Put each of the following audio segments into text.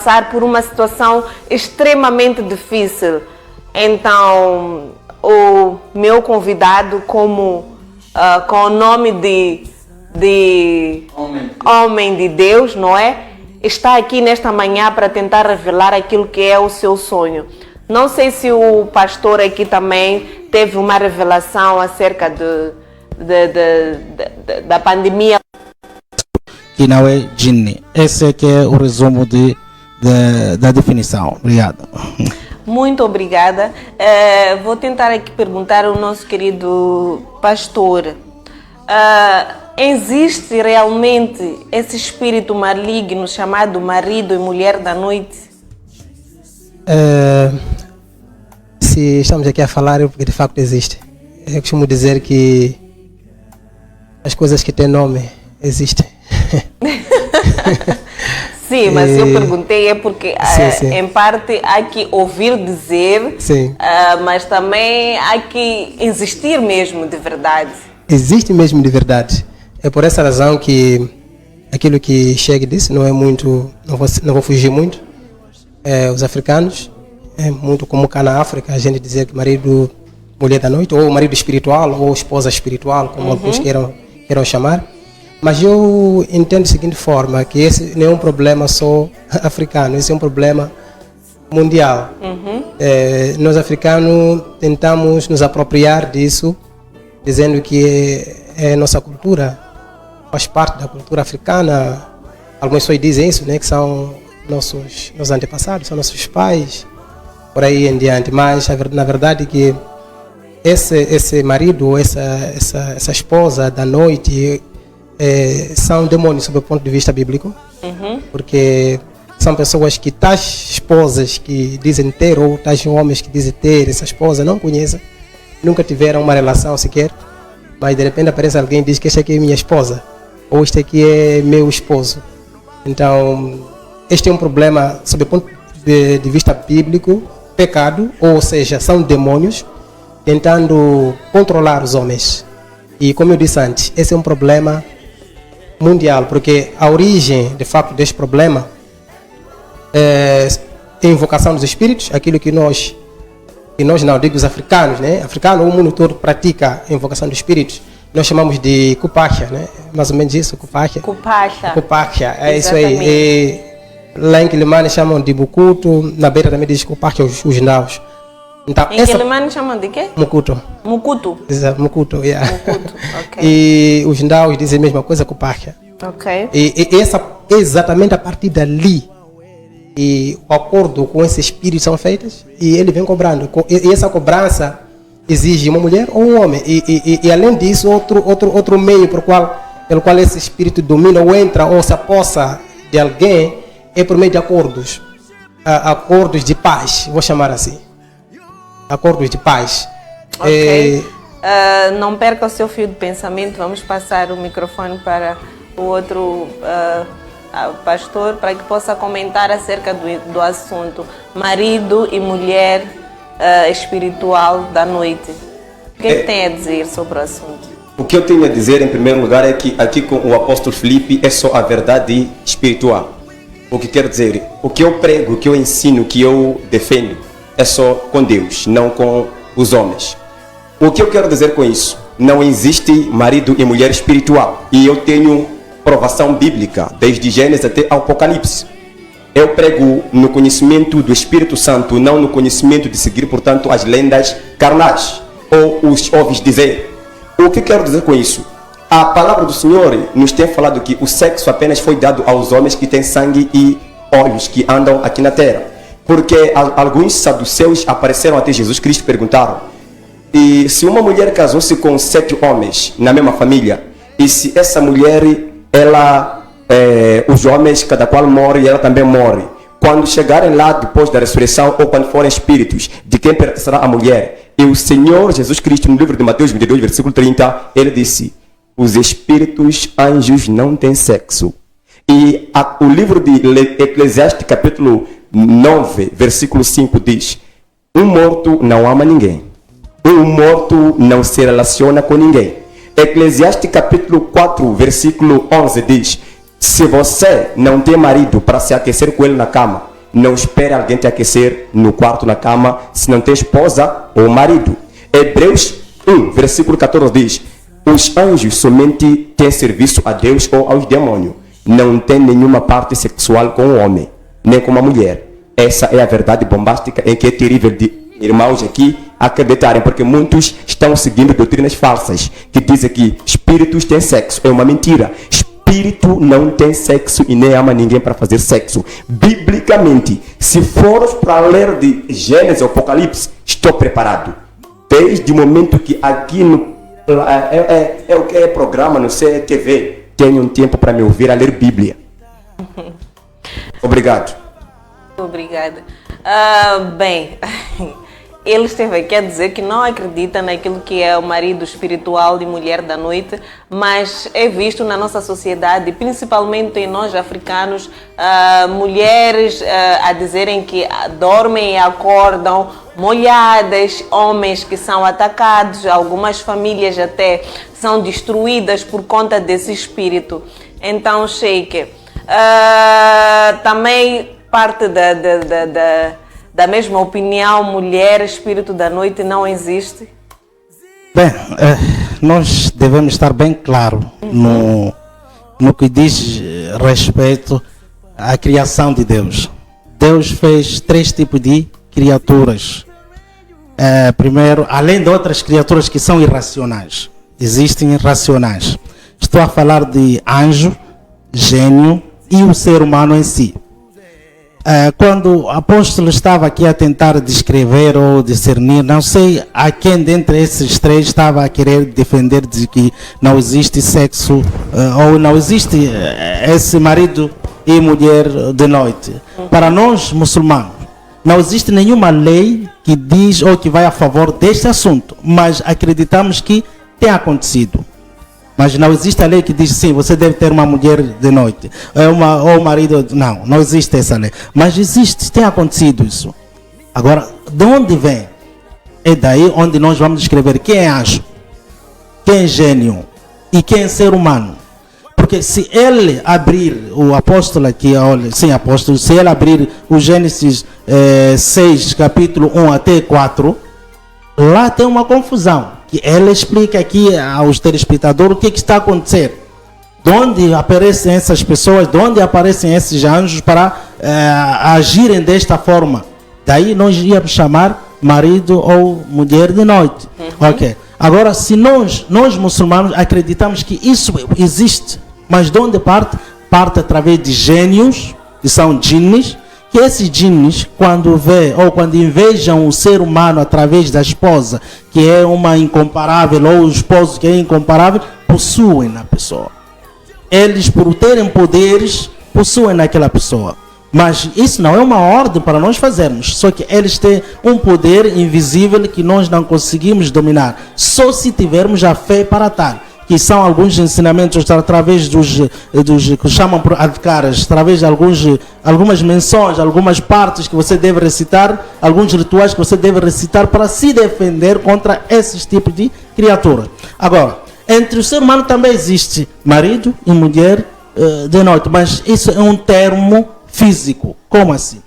passar por uma situação extremamente difícil. Então, o meu convidado, com o nome de homem de Deus, não é? Está aqui nesta manhã para tentar revelar aquilo que é o seu sonho. Não sei se o pastor aqui também teve uma revelação acerca da pandemia. Que não é Jinni. Esse é que é o resumo da definição. Obrigado. Muito obrigada. Vou tentar aqui perguntar ao nosso querido pastor. Existe realmente esse espírito maligno chamado marido e mulher da noite? Se estamos aqui a falar, é porque de facto existe. Eu costumo dizer que as coisas que têm nome existem. Sim, mas eu perguntei porque sim. Em parte há que ouvir dizer, mas também há que existir mesmo de verdade. Existe mesmo de verdade. É por essa razão que aquilo que Sheikh disse não é muito, não vou fugir muito. Os africanos, é muito comum cá na África a gente dizer que marido, mulher da noite, ou marido espiritual, ou esposa espiritual, como alguns queiram chamar. Mas eu entendo da seguinte forma, que esse não é um problema só africano, esse é um problema mundial. Nós africanos tentamos nos apropriar disso, dizendo que é nossa cultura, faz parte da cultura africana. Algumas pessoas dizem isso, né, que são nossos antepassados, são nossos pais, por aí em diante. Mas na verdade que esse marido ou essa esposa da noite são demônios sob o ponto de vista bíblico, porque são pessoas que tais esposas que dizem ter, ou tais homens que dizem ter essa esposa, não conhecem, nunca tiveram uma relação sequer, mas de repente aparece alguém e diz que esta aqui é minha esposa, ou este aqui é meu esposo. Então, este é um problema sob o ponto de vista bíblico, pecado, ou seja, são demônios tentando controlar os homens. E como eu disse antes, esse é um problema mundial, porque a origem, de fato, deste problema é a invocação dos espíritos, aquilo que nós não, digo os africanos, né? Africano, o mundo todo pratica a invocação dos espíritos. Nós chamamos de Kupacha, né? Mais ou menos isso, Kupacha. Kupacha, é isso aí. E lá em Quilimane chamam de Mukuto, na beira também diz Kupacha, os naus. Então, em Quilimane chamam de quê? Mukuto. Exato, Mukuto, yeah. Mukuto, ok. E os naus dizem a mesma coisa, Kupacha. Ok. E essa, exatamente a partir dali, e o acordo com esse espírito são feitos, e ele vem cobrando. E essa cobrança exige uma mulher ou um homem. E além disso, outro meio pelo qual esse espírito domina ou entra ou se apossa de alguém é por meio de acordos. Acordos de paz, vou chamar assim. Acordos de paz. Ok. Não perca o seu fio de pensamento. Vamos passar o microfone para o outro pastor para que possa comentar acerca do assunto marido e mulher espiritual da noite. O que é que tem a dizer sobre o assunto? O que eu tenho a dizer em primeiro lugar é que aqui com o apóstolo Filipe é só a verdade espiritual. O que quer dizer, o que eu prego, o que eu ensino, o que eu defendo é só com Deus, não com os homens. O que eu quero dizer com isso? Não existe marido e mulher espiritual. E eu tenho provação bíblica, desde Gênesis até Apocalipse. Eu prego no conhecimento do Espírito Santo, não no conhecimento de seguir, portanto, as lendas carnais, ou os ouves dizer. O que quero dizer com isso? A palavra do Senhor nos tem falado que o sexo apenas foi dado aos homens que têm sangue e olhos, que andam aqui na terra. Porque alguns saduceus apareceram até Jesus Cristo e perguntaram: e se uma mulher casou-se com 7 homens na mesma família, e se essa mulher, os homens, cada qual morre e ela também morre, quando chegarem lá depois da ressurreição, ou quando forem espíritos, de quem pertencerá a mulher? E o Senhor Jesus Cristo, no livro de Mateus 22, versículo 30, ele disse: os espíritos anjos não têm sexo. E o livro de Eclesiastes, capítulo 9, versículo 5 diz: um morto não ama ninguém, um morto não se relaciona com ninguém. Eclesiastes capítulo 4, versículo 11 diz: se você não tem marido para se aquecer com ele na cama, Não espere alguém te aquecer no quarto, na cama, se não tem esposa ou marido. Hebreus 1, versículo 14 diz: os anjos somente têm serviço a Deus ou aos demônios. Não tem nenhuma parte sexual com o homem, nem com a mulher. Essa é a verdade bombástica em que é terrível de irmãos aqui acreditarem, porque muitos estão seguindo doutrinas falsas que dizem que espíritos têm sexo. É uma mentira. Espírito não tem sexo e nem ama ninguém para fazer sexo. Biblicamente, se formos para ler de Gênesis e Apocalipse, estou preparado. Desde o momento que aqui no o que é programa no CTV, tenho um tempo para me ouvir a ler Bíblia. Obrigado. Obrigada. Bem, ele esteve aqui a dizer que não acredita naquilo que é o marido espiritual de mulher da noite, mas é visto na nossa sociedade, principalmente em nós africanos, mulheres a dizerem que dormem e acordam molhadas, homens que são atacados, algumas famílias até são destruídas por conta desse espírito. Então, Sheikh, também parte da mesma opinião, mulher, espírito da noite não existe? Bem, nós devemos estar bem claro no que diz respeito à criação de Deus. Deus fez 3 tipos de criaturas. Primeiro, além de outras criaturas que são irracionais, existem irracionais. Estou a falar de anjo, gênio e o ser humano em si. Quando o apóstolo estava aqui a tentar descrever ou discernir, não sei a quem dentre esses 3 estava a querer defender de que não existe sexo ou não existe esse marido e mulher de noite. Para nós muçulmanos, não existe nenhuma lei que diz ou que vai a favor deste assunto, mas acreditamos que tem acontecido. Mas não existe a lei que diz sim, você deve ter uma mulher de noite, ou um marido. Não existe essa lei. Mas existe, tem acontecido isso. Agora, de onde vem? É daí onde nós vamos descrever quem é anjo, quem é gênio e quem é ser humano. Porque se ele abrir, o apóstolo aqui, olha, sim, apóstolo, se ele abrir o Gênesis 6, capítulo 1 até 4, lá tem uma confusão. Que ele explica aqui aos telespectadores o que está acontecendo. De onde aparecem essas pessoas, de onde aparecem esses anjos para agirem desta forma. Daí nós íamos chamar marido ou mulher de noite. Ok. Agora, se nós muçulmanos acreditamos que isso existe, mas de onde parte? Parte através de gênios, que são jinnis, que esses jinnis, quando vê ou quando invejam o ser humano através da esposa, que é uma incomparável, ou o esposo que é incomparável, possuem na pessoa. Eles, por terem poderes, possuem naquela pessoa. Mas isso não é uma ordem para nós fazermos. Só que eles têm um poder invisível que nós não conseguimos dominar. Só se tivermos a fé para tal. Que são alguns ensinamentos através dos que chamam por adhkaras, através de algumas menções, algumas partes que você deve recitar, alguns rituais que você deve recitar para se defender contra esses tipos de criaturas. Agora, entre o ser humano também existe marido e mulher de noite, mas isso é um termo físico. Como assim?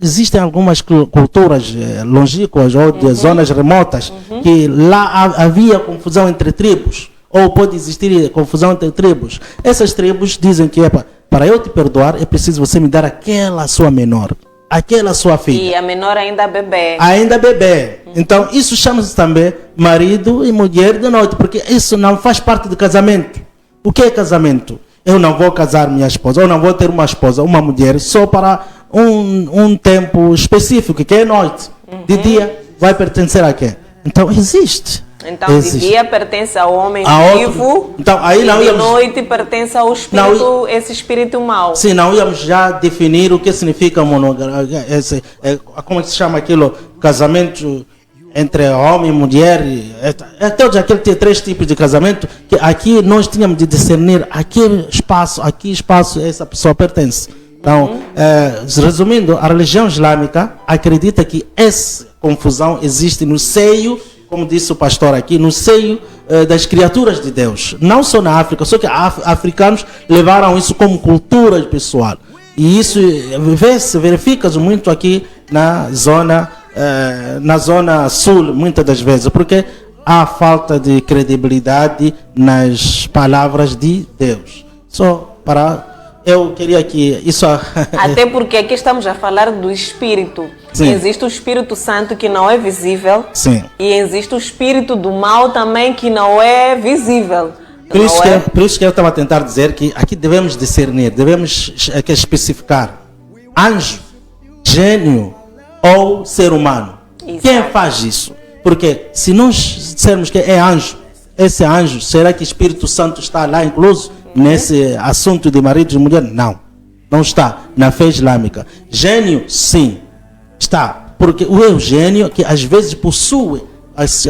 Existem algumas culturas longínquas ou de zonas remotas que lá havia confusão entre tribos, ou pode existir confusão entre tribos. Essas tribos dizem que para eu te perdoar é preciso você me dar aquela sua menor, aquela sua filha. E a menor ainda bebê. Ainda bebê. Então isso chama-se também marido e mulher de noite, porque isso não faz parte do casamento. O que é casamento? Eu não vou casar minha esposa, ou não vou ter uma esposa, uma mulher, só para um tempo específico, que é noite. De dia vai pertencer a quem? Então existe. Então existe. De dia pertence ao homem vivo, então, aí não e de íamos... noite pertence ao espírito, esse espírito mau. Sim, não íamos já definir o que significa monogamia, como se chama aquilo, casamento entre homem e mulher, todos aqueles 3 tipos de casamento, que aqui nós tínhamos de discernir aquele espaço, essa pessoa pertence. Então, resumindo, a religião islâmica acredita que essa confusão existe no seio, como disse o pastor aqui, no seio das criaturas de Deus. Não só na África, só que africanos levaram isso como cultura pessoal. E isso verifica-se muito aqui na zona sul, muitas das vezes, porque há falta de credibilidade nas palavras de Deus. Eu queria que isso... Até porque aqui estamos a falar do Espírito. Sim. Existe o Espírito Santo que não é visível. Sim. E existe o Espírito do mal também que não é visível. Por isso que eu estava a tentar dizer que aqui devemos discernir, devemos especificar anjo, gênio ou ser humano. Exato. Quem faz isso? Porque se nós dissermos que é anjo, esse anjo, será que o Espírito Santo está lá incluso nesse assunto de marido e mulher? Não está na fé islâmica. Gênio, sim, está. Porque o Eugênio, que às vezes possui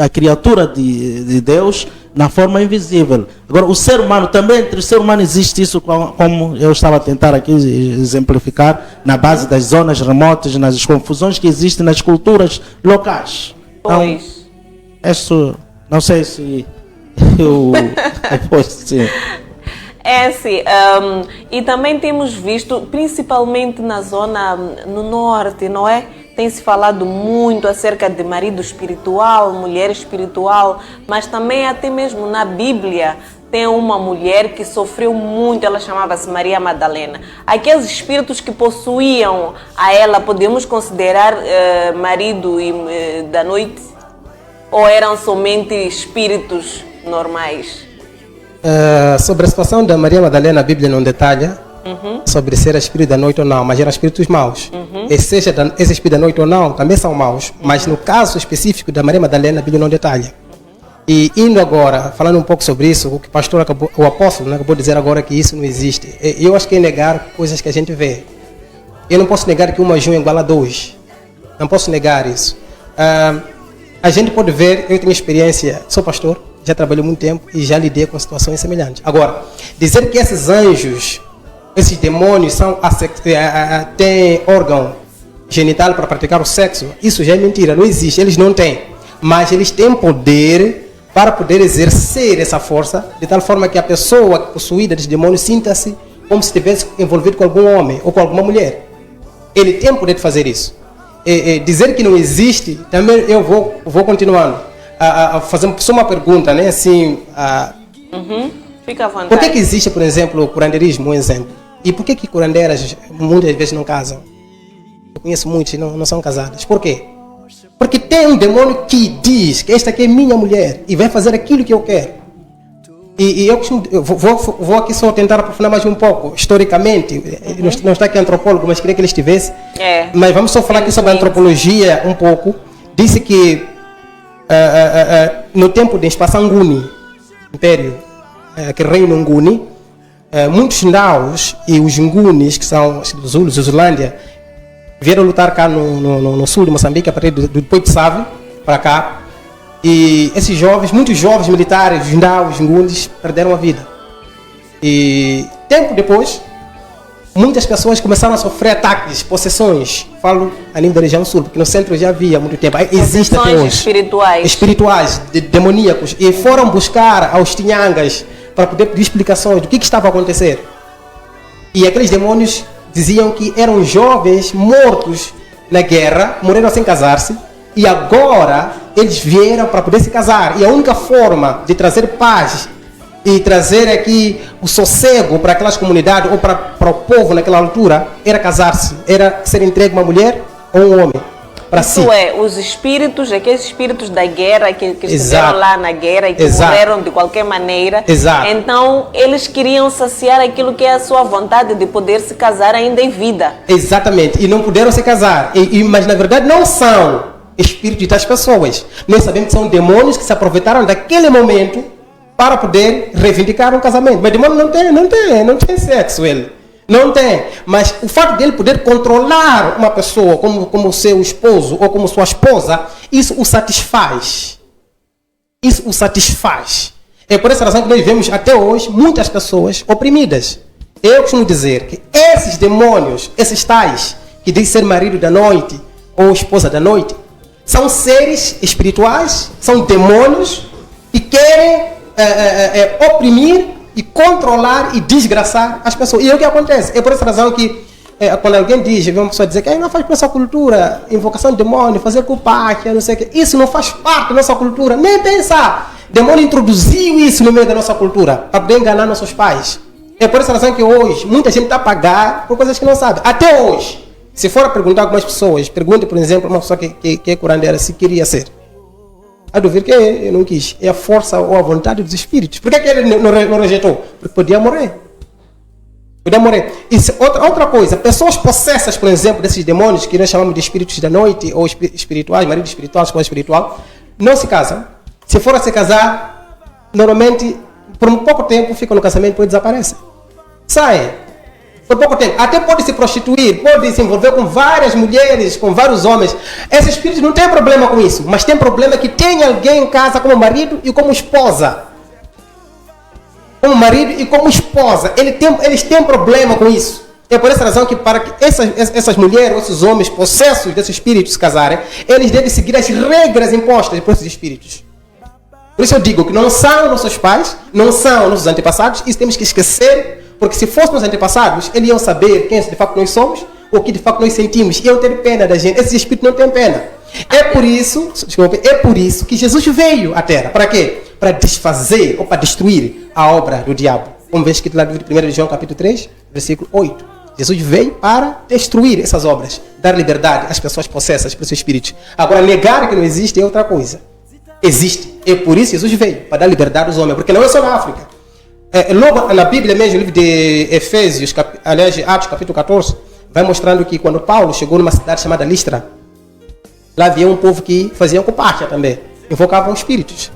a criatura de Deus na forma invisível. Agora, o ser humano também, entre o ser humano existe isso, como eu estava a tentar aqui exemplificar, na base das zonas remotas, nas confusões que existem nas culturas locais. Pois. Então, isso, não sei se eu... Pois, sim. É assim, e também temos visto, principalmente na zona no norte, não é? Tem-se falado muito acerca de marido espiritual, mulher espiritual, mas também até mesmo na Bíblia tem uma mulher que sofreu muito, ela chamava-se Maria Madalena. Aqueles espíritos que possuíam a ela, podemos considerar marido da noite? Ou eram somente espíritos normais? Sobre a situação da Maria Madalena, a Bíblia não detalha sobre ser espírito da noite ou não, mas eram espíritos maus. E seja esse espírito da noite ou não, também são maus. Mas no caso específico da Maria Madalena, a Bíblia não detalha. E indo agora, falando um pouco sobre isso, o que o apóstolo acabou de dizer agora que isso não existe. Eu acho que é negar coisas que a gente vê. Eu não posso negar que 1 mais 1 é igual a 2. Não posso negar isso. A gente pode ver, eu tenho experiência, sou pastor, já trabalhei muito tempo e já lidei com situações semelhantes. Agora, dizer que esses anjos, esses demônios têm órgão genital para praticar o sexo, isso já é mentira, não existe, eles não têm. Mas eles têm poder para poder exercer essa força, de tal forma que a pessoa possuída desse demônio sinta-se como se estivesse envolvido com algum homem ou com alguma mulher. Ele tem o poder de fazer isso. Dizer que não existe, também eu vou continuando a fazer só uma pergunta, né? Assim, Fica à vontade. por que existe, por exemplo, o curandeirismo, um exemplo? E por que curandeiras muitas vezes não casam? Eu conheço muitos e não são casadas. Por quê? Porque tem um demônio que diz que esta aqui é minha mulher e vai fazer aquilo que eu quero. E eu vou aqui só tentar aprofundar mais um pouco, historicamente. Não está aqui antropólogo, mas queria que ele estivesse. Mas vamos só falar aqui sobre a antropologia um pouco. Disse que no tempo de Spasanguni, Império, que reina Nguni, muitos Ndaos e os Ngunis, que são os Zulus, Zulândia, vieram lutar cá no sul de Moçambique, a partir do Poito Save, para cá. E esses jovens, muitos jovens militares, os Ndaos, os Ngunis, perderam a vida. E tempo depois, muitas pessoas começaram a sofrer ataques, possessões. Falo a nível da região sul, porque no centro já havia há muito tempo. Existe até hoje. Espirituais, demoníacos. E foram buscar aos Tinhangas para poder pedir explicações do que estava a acontecer. E aqueles demônios diziam que eram jovens mortos na guerra, morreram sem casar-se, e agora eles vieram para poder se casar. E a única forma de trazer paz e trazer aqui o sossego para aquelas comunidades ou para o povo naquela altura era casar-se, era ser entregue uma mulher ou um homem para si. Isso é, os espíritos, aqueles espíritos da guerra que estiveram lá na guerra e que morreram de qualquer maneira. Então eles queriam saciar aquilo que é a sua vontade de poder se casar ainda em vida. Exatamente, e não puderam se casar. Mas na verdade não são espíritos das pessoas. Nós sabemos que são demônios que se aproveitaram daquele momento para poder reivindicar um casamento. Mas o demônio não tem sexo, ele. Não tem. Mas o fato dele poder controlar uma pessoa como seu esposo ou como sua esposa, isso o satisfaz. Isso o satisfaz. É por essa razão que nós vemos até hoje muitas pessoas oprimidas. Eu costumo dizer que esses demônios, esses tais, que dizem ser marido da noite ou esposa da noite, são seres espirituais, são demônios que querem oprimir e controlar e desgraçar as pessoas. E é o que acontece. É por essa razão que quando alguém diz, vem uma pessoa dizer que não faz para essa cultura, invocação de demônio, fazer culpáquia, não sei o que, isso não faz parte da nossa cultura, nem pensar. Demônio introduziu isso no meio da nossa cultura, para poder enganar nossos pais. É por essa razão que hoje, muita gente está a pagar por coisas que não sabe. Até hoje, se for a perguntar a algumas pessoas, pergunte, por exemplo, uma pessoa que é curandeira, se queria ser. A duvidar que ele não quis. É a força ou a vontade dos espíritos. Por que ele não rejeitou? Porque podia morrer. Podia morrer. E outra coisa, pessoas possessas, por exemplo, desses demônios, que nós chamamos de espíritos da noite, ou espirituais, marido espiritual, esposa espiritual, não se casam. Se for a se casar, normalmente, por um pouco tempo, ficam no casamento e depois desaparecem. Saem. Por pouco tempo. Até pode se prostituir, pode se envolver com várias mulheres, com vários homens. Esse espírito não tem problema com isso, mas tem problema que tem alguém em casa como marido e como esposa. Como marido e como esposa. Eles têm problema com isso. É por essa razão que para que essas mulheres, esses homens possessos desses espíritos se casarem, eles devem seguir as regras impostas por esses espíritos. Por isso eu digo que não são nossos pais, não são nossos antepassados, isso temos que esquecer. Porque se fossem os antepassados, eles iam saber quem de facto nós somos, o que de facto nós sentimos, iam ter pena da gente. Esses espíritos não têm pena. É por isso que Jesus veio à Terra. Para quê? Para desfazer ou para destruir a obra do diabo. Vamos ver escrito lá no 1 João capítulo 3, versículo 8. Jesus veio para destruir essas obras, dar liberdade às pessoas possessas pelos espíritos. Agora, negar que não existe é outra coisa. Existe. É por isso que Jesus veio, para dar liberdade aos homens. Porque não é só na África. Logo na Bíblia mesmo, no livro de Efésios, aliás, Atos capítulo 14, vai mostrando que quando Paulo chegou numa cidade chamada Listra, lá havia um povo que fazia culpáquia também, invocavam espíritos.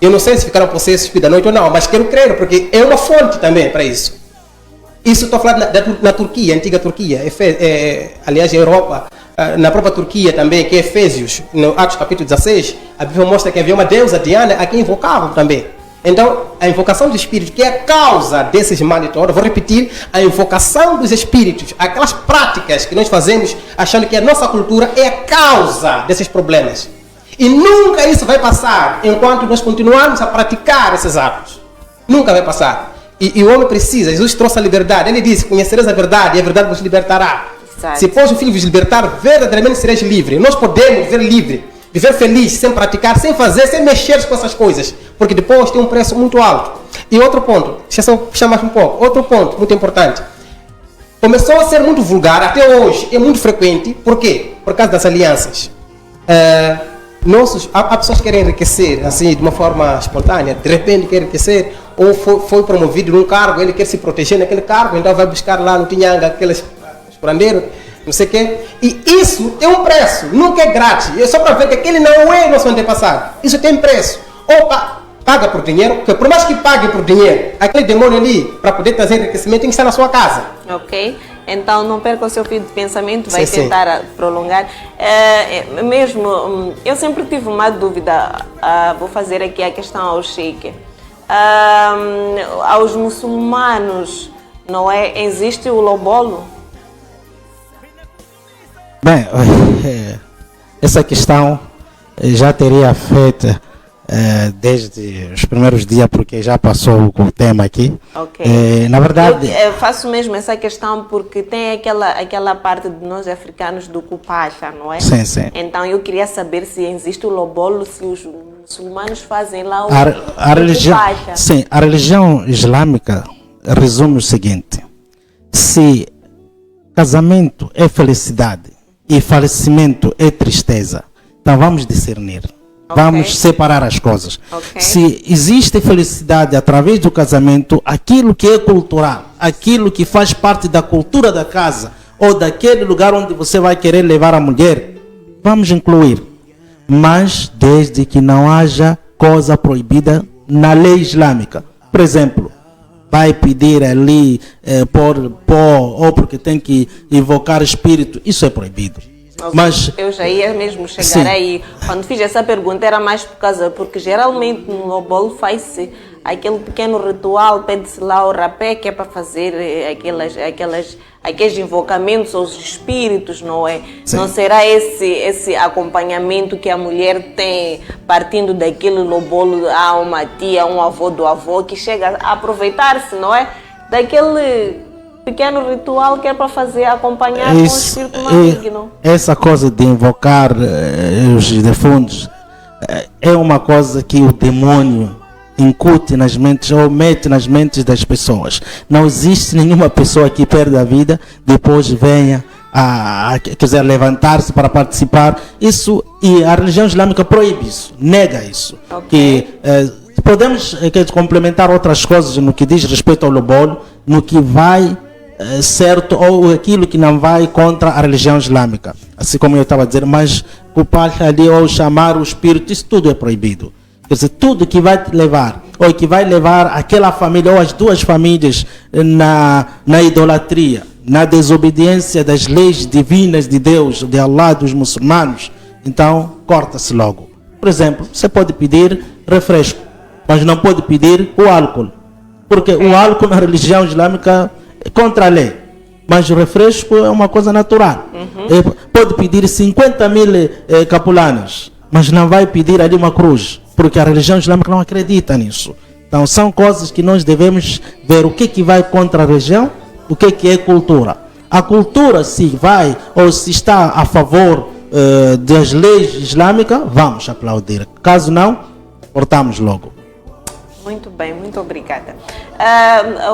Eu não sei se ficaram possessos da noite ou não, mas quero crer, porque é uma fonte também para isso. Isso estou falando na Turquia, antiga Turquia, aliás, a Europa, na própria Turquia também, que é Efésios, no Atos capítulo 16, a Bíblia mostra que havia uma deusa Diana a quem invocavam também. Então, a invocação dos espíritos, que é a causa desses males todos, vou repetir, a invocação dos espíritos, aquelas práticas que nós fazemos achando que a nossa cultura é a causa desses problemas. E nunca isso vai passar enquanto nós continuarmos a praticar esses atos. Nunca vai passar. E o homem precisa, Jesus trouxe a liberdade. Ele disse, conhecereis a verdade e a verdade vos libertará. Exato. Se pois o Filho vos libertar, verdadeiramente sereis livres. Nós podemos viver livre, viver feliz, sem praticar, sem fazer, sem mexer com essas coisas. Porque depois tem um preço muito alto. E outro ponto, deixa eu só puxar mais um pouco. Outro ponto muito importante. Começou a ser muito vulgar, até hoje é muito frequente. Por quê? Por causa das alianças. Há pessoas que querem enriquecer assim, de uma forma espontânea, de repente quer enriquecer, ou foi promovido num cargo, ele quer se proteger naquele cargo, então vai buscar lá no Tinhanga aqueles curandeiros, não sei o quê. E isso tem um preço, nunca é grátis. É só para ver que aquele não é nosso antepassado. Isso tem preço. Ou paga por dinheiro, porque por mais que pague por dinheiro, aquele demônio ali, para poder trazer enriquecimento, tem que estar na sua casa. Ok. Então não perca o seu fio de pensamento, vai Sim, tentar prolongar. Eu sempre tive uma dúvida, vou fazer aqui a questão ao Sheikh. Aos muçulmanos, não é? Existe o lobolo? Bem, essa questão já teria feito desde os primeiros dias, porque já passou o tema aqui. Okay. Na verdade... Eu faço mesmo essa questão porque tem aquela parte de nós africanos do Kupacha, não é? Sim, sim. Então eu queria saber se existe o lobolo, se os muçulmanos fazem lá o religião, Kupacha. sim, a religião islâmica resume o seguinte: se casamento é felicidade e falecimento é tristeza, então vamos discernir. Okay. Vamos separar as coisas. Okay. Se existe felicidade através do casamento, aquilo que é cultural, aquilo que faz parte da cultura da casa ou daquele lugar onde você vai querer levar a mulher, vamos incluir. Mas desde que não haja coisa proibida na lei islâmica. Por exemplo, vai pedir ali por pó ou porque tem que invocar espírito, isso é proibido. Okay. Mas eu já ia mesmo chegar sim. Aí. Quando fiz essa pergunta era mais por causa, porque geralmente no lobolo faz-se aquele pequeno ritual, pede-se lá o rapé que é para fazer aqueles invocamentos aos espíritos, não é? Sim. Não será esse acompanhamento que a mulher tem partindo daquele lobolo a uma tia, um avô do avô, que chega a aproveitar-se, não é? Daquele pequeno ritual que é para fazer, acompanhar com o espírito maligno. Essa coisa de invocar os defuntos é uma coisa que o demônio incute nas mentes ou mete nas mentes das pessoas. Não existe nenhuma pessoa que perde a vida depois venha a quiser levantar-se para participar. Isso, e a religião islâmica proíbe isso, nega isso. Okay. Podemos complementar outras coisas no que diz respeito ao lobolo, no que vai certo ou aquilo que não vai contra a religião islâmica. Assim como eu estava a dizer, mas o palha ali ou chamar o espírito, isso tudo é proibido. Quer dizer, tudo que vai te levar, ou que vai levar aquela família ou as duas famílias na idolatria, na desobediência das leis divinas de Deus, de Allah, dos muçulmanos, então corta-se logo. Por exemplo, você pode pedir refresco, mas não pode pedir o álcool, porque o álcool na religião islâmica é contra a lei, mas o refresco é uma coisa natural. Pode pedir 50 mil capulanas, mas não vai pedir ali uma cruz, porque a religião islâmica não acredita nisso. Então são coisas que nós devemos ver o que vai contra a religião, o que é cultura. A cultura, se vai ou se está a favor das leis islâmicas, vamos aplaudir. Caso não, cortamos logo. Muito bem, muito obrigada.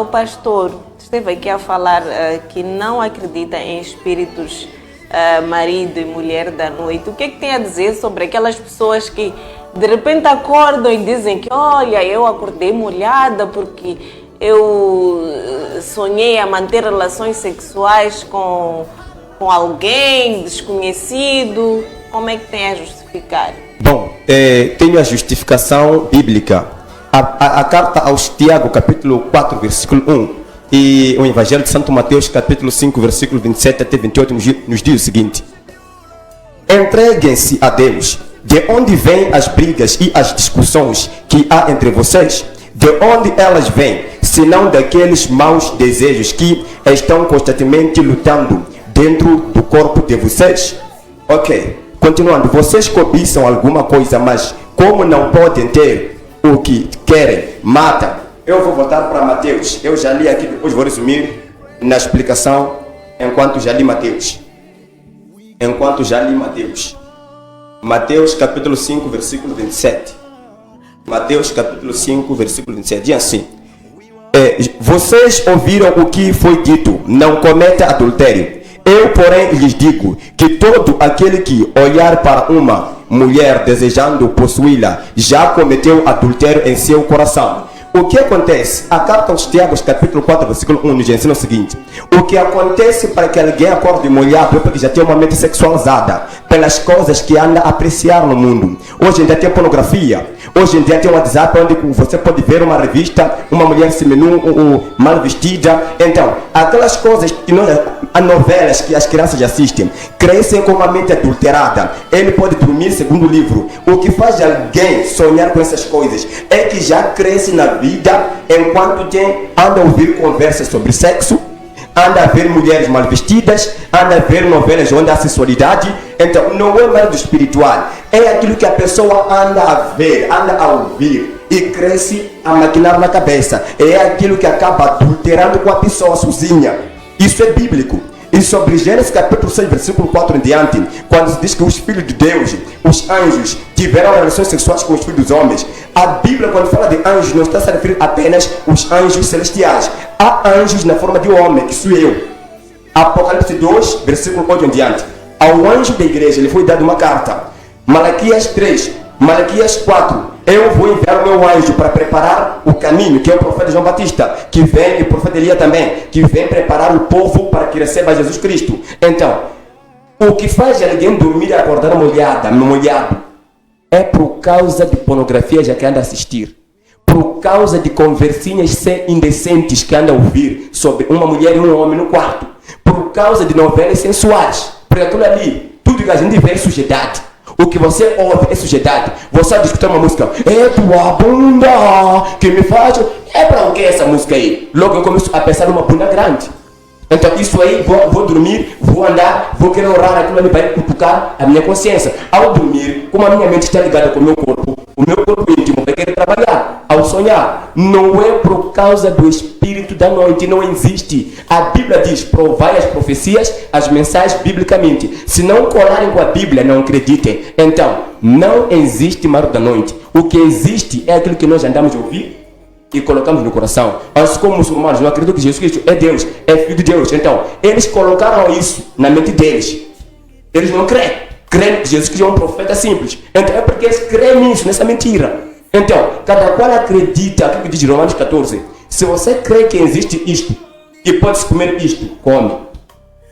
O pastor esteve aqui a falar que não acredita em espíritos marido e mulher da noite. O que é que tem a dizer sobre aquelas pessoas que de repente acordam e dizem que, olha, eu acordei molhada porque eu sonhei a manter relações sexuais com alguém desconhecido? Como é que tem a justificar? Bom, tenho a justificação bíblica. A carta aos Tiago, capítulo 4, versículo 1, e o Evangelho de Santo Mateus, capítulo 5, versículo 27 até 28, nos diz o seguinte: entreguem-se a Deus. De onde vêm as brigas e as discussões que há entre vocês? De onde elas vêm, senão daqueles maus desejos que estão constantemente lutando dentro do corpo de vocês? Ok, continuando. Vocês cobiçam alguma coisa, mas como não podem ter o que querem, matam. Eu vou voltar para Mateus. Eu já li aqui, depois vou resumir na explicação enquanto já li Mateus. Mateus capítulo 5, versículo 27. Mateus capítulo 5, versículo 27. Diz assim: vocês ouviram o que foi dito, não cometa adultério. Eu, porém, lhes digo que todo aquele que olhar para uma mulher desejando possuí-la já cometeu adultério em seu coração. O que acontece? A carta aos Tiago, capítulo 4, versículo 1, nos ensina o seguinte: o que acontece para que alguém acorde molhado é porque já tem uma mente sexualizada pelas coisas que anda a apreciar no mundo. Hoje em dia tem pornografia, hoje em dia tem um WhatsApp onde você pode ver uma revista, uma mulher seminu mal vestida. Então, aquelas coisas que as novelas que as crianças assistem, crescem com uma mente adulterada. Ele pode dormir, segundo o livro. O que faz alguém sonhar com essas coisas é que já cresce na vida enquanto anda a ouvir conversas sobre sexo, anda a ver mulheres mal vestidas, anda a ver novelas onde há sensualidade. Então não é mais do espiritual, é aquilo que a pessoa anda a ver, anda a ouvir e cresce a maquinar na cabeça. É aquilo que acaba adulterando com a pessoa sozinha. Isso é bíblico. E sobre Gênesis capítulo 6, versículo 4 em diante, quando se diz que os filhos de Deus, os anjos, tiveram relações sexuais com os filhos dos homens, a Bíblia, quando fala de anjos, não está a se referir apenas aos anjos celestiais. Há anjos na forma de homem, que sou eu. Apocalipse 2, versículo 8 em diante. Ao anjo da igreja lhe foi dada uma carta. Malaquias 3, Malaquias 4. Eu vou enviar o meu anjo para preparar o caminho, que é o profeta João Batista, que vem, e o profeta Elias também, que vem preparar o povo para que receba Jesus Cristo. Então, o que faz alguém dormir e acordar molhado, é por causa de pornografia já que anda a assistir, por causa de conversinhas indecentes que anda a ouvir sobre uma mulher e um homem no quarto, por causa de novelas sensuais, porque aquilo ali, tudo que a gente vê é sujidade. O que você ouve é sujidade. Você vai escutar uma música, é tua bunda que me faz. É para o que essa música aí? Logo eu começo a pensar numa bunda grande. Então isso aí, vou dormir, vou andar, vou querer orar aquilo ali para cutucar a minha consciência. Ao dormir, como a minha mente está ligada com o meu corpo, o O meu corpo íntimo vai querer trabalhar ao sonhar. Não é por causa do espírito da noite, não existe. A Bíblia diz, provai as profecias, as mensagens biblicamente. Se não colarem com a Bíblia, não acreditem. Então, não existe marido da noite. O que existe é aquilo que nós andamos a ouvir e colocamos no coração. Mas como muçulmanos, não acreditam que Jesus Cristo é Deus, é Filho de Deus. Então, eles colocaram isso na mente deles. Eles não creem. Creem que Jesus Cristo é um profeta simples. Então é porque eles creem nisso, nessa mentira. Então, cada qual acredita aquilo que diz Romanos 14. Se você crê que existe isto e pode-se comer isto, come.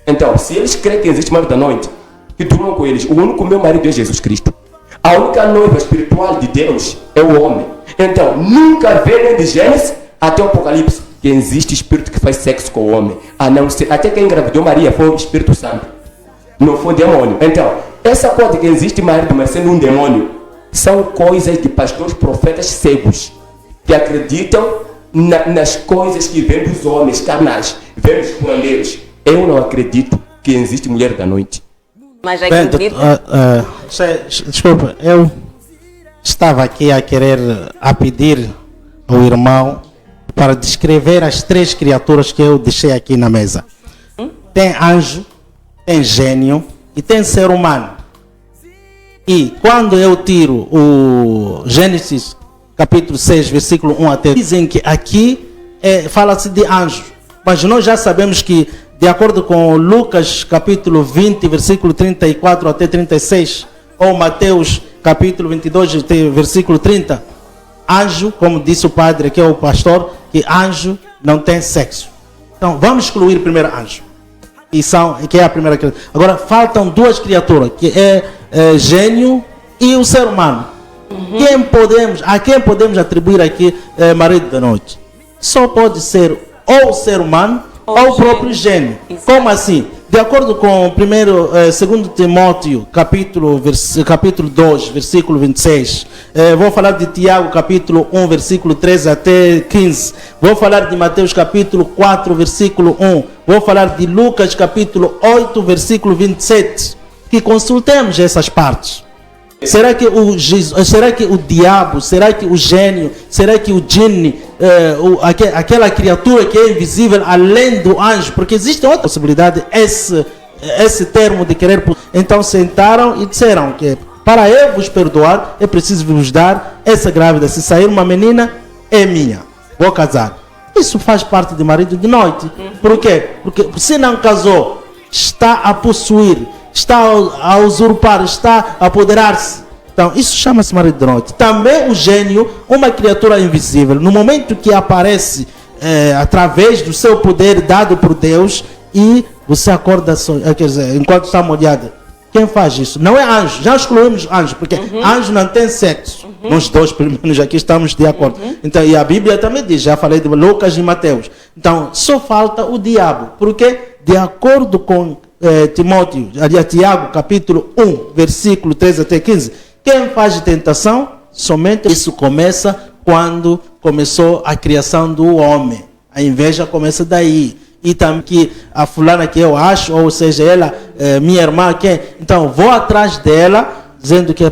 Então, se eles creem que existe marido da noite, que durmam com eles, o único meu marido é Jesus Cristo. A única noiva espiritual de Deus é o homem. Então, nunca vê nem de Gênesis até o Apocalipse que existe espírito que faz sexo com o homem. A não ser, até quem engravidou Maria foi o Espírito Santo. Não foi demônio. Então, essa coisa que existe marido, mas sendo um demônio, são coisas de pastores profetas cegos, que acreditam nas coisas que vêm dos homens carnais, vêm dos curandeiros. Eu não acredito que existe mulher da noite. Mas acredito. Desculpa, eu estava aqui a pedir ao irmão para descrever as 3 criaturas que eu deixei aqui na mesa. Tem anjo, tem gênio e tem ser humano. E quando eu tiro o Gênesis capítulo 6, versículo 1 até, dizem que aqui fala-se de anjo. Mas nós já sabemos que, de acordo com Lucas capítulo 20, versículo 34 até 36, ou Mateus capítulo 22, versículo 30, anjo, como disse o padre, que é o pastor, que anjo não tem sexo. Então, vamos excluir primeiro anjo. Que é a primeira criatura. Agora, faltam 2 criaturas, que é gênio e o ser humano. A quem podemos atribuir aqui marido da noite? Só pode ser ou o ser humano ou o próprio gênio. Exato. Como assim? De acordo com 2 Timóteo, capítulo 2, versículo 26, vou falar de Tiago, capítulo 1, versículo 13 até 15, vou falar de Mateus, capítulo 4, versículo 1, vou falar de Lucas, capítulo 8, versículo 27, que consultemos essas partes. Será que o diabo, será que o gênio, será que o djinni, aquela criatura que é invisível além do anjo, porque existe outra possibilidade, esse termo de querer. Então sentaram e disseram que para eu vos perdoar é preciso vos dar essa grávida. Se sair uma menina, é minha, vou casar. Isso faz parte de marido de noite. Por quê? Porque se não casou, está a possuir, está a usurpar, está a apoderar-se. Então, isso chama-se marido de noite. Também o gênio, uma criatura invisível, no momento que aparece através do seu poder dado por Deus, e você acorda, quer dizer, enquanto está molhada. Quem faz isso? Não é anjo. Já excluímos anjo, porque anjo não tem sexo. Nós dois, pelo menos, aqui estamos de acordo. Então, e a Bíblia também diz, já falei de Lucas e Mateus. Então, só falta o diabo. Porque, de acordo com Tiago, capítulo 1, versículo 13 até 15, quem faz de tentação, somente isso começa quando começou a criação do homem. A inveja começa daí. E também que a fulana que eu acho, ou seja, ela, minha irmã, então vou atrás dela, dizendo que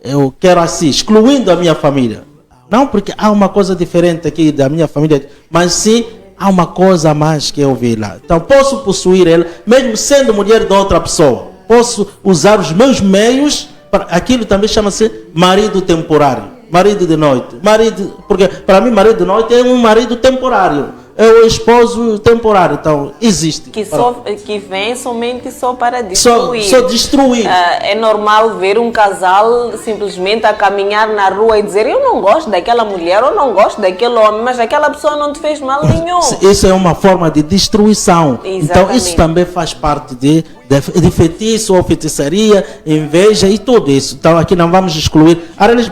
eu quero assim, excluindo a minha família. Não porque há uma coisa diferente aqui da minha família, mas sim há uma coisa a mais que eu vi lá. Então posso possuir ela, mesmo sendo mulher de outra pessoa. Posso usar os meus meios. Aquilo também chama-se marido temporário, marido de noite. Porque para mim marido de noite é um marido temporário, é o esposo temporário. Então existe. Que vem somente só para destruir. Só destruir. É normal ver um casal simplesmente a caminhar na rua e dizer: eu não gosto daquela mulher, eu não gosto daquele homem, mas aquela pessoa não te fez mal nenhum. Isso é uma forma de destruição. Exatamente. Então isso também faz parte de feitiço ou feitiçaria, inveja e tudo isso. Então aqui não vamos excluir.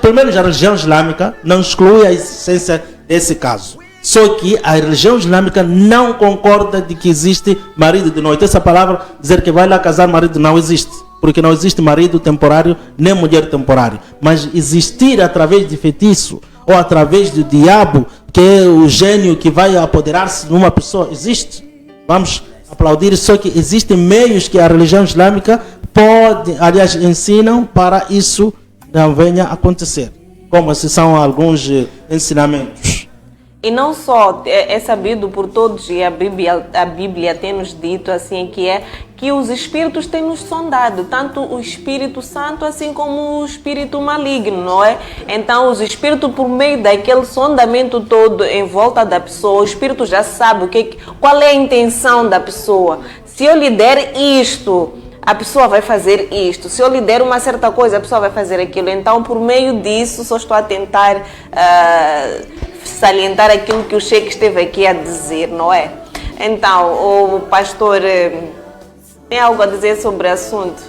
Primeiro, a religião islâmica não exclui a essência desse caso. Só que a religião islâmica não concorda de que existe marido de noite. Essa palavra, dizer que vai lá casar marido, não existe. Porque não existe marido temporário, nem mulher temporária. Mas existir através de feitiço, ou através do diabo, que é o gênio que vai apoderar-se de uma pessoa, existe. Vamos aplaudir, só que existem meios que a religião islâmica pode, aliás, ensinam para isso não venha a acontecer. como assim são alguns ensinamentos. E não só, é sabido por todos, e a Bíblia tem nos dito assim, que os espíritos têm nos sondado, tanto o Espírito Santo assim como o espírito maligno, não é? Então os espíritos, por meio daquele sondamento todo em volta da pessoa, o espírito já sabe qual é a intenção da pessoa. Se eu lhe der isto, a pessoa vai fazer isto. Se eu lhe der uma certa coisa, a pessoa vai fazer aquilo. Então, por meio disso, só estou a tentar salientar aquilo que o Sheikh esteve aqui a dizer, não é? Então, o pastor tem algo a dizer sobre o assunto?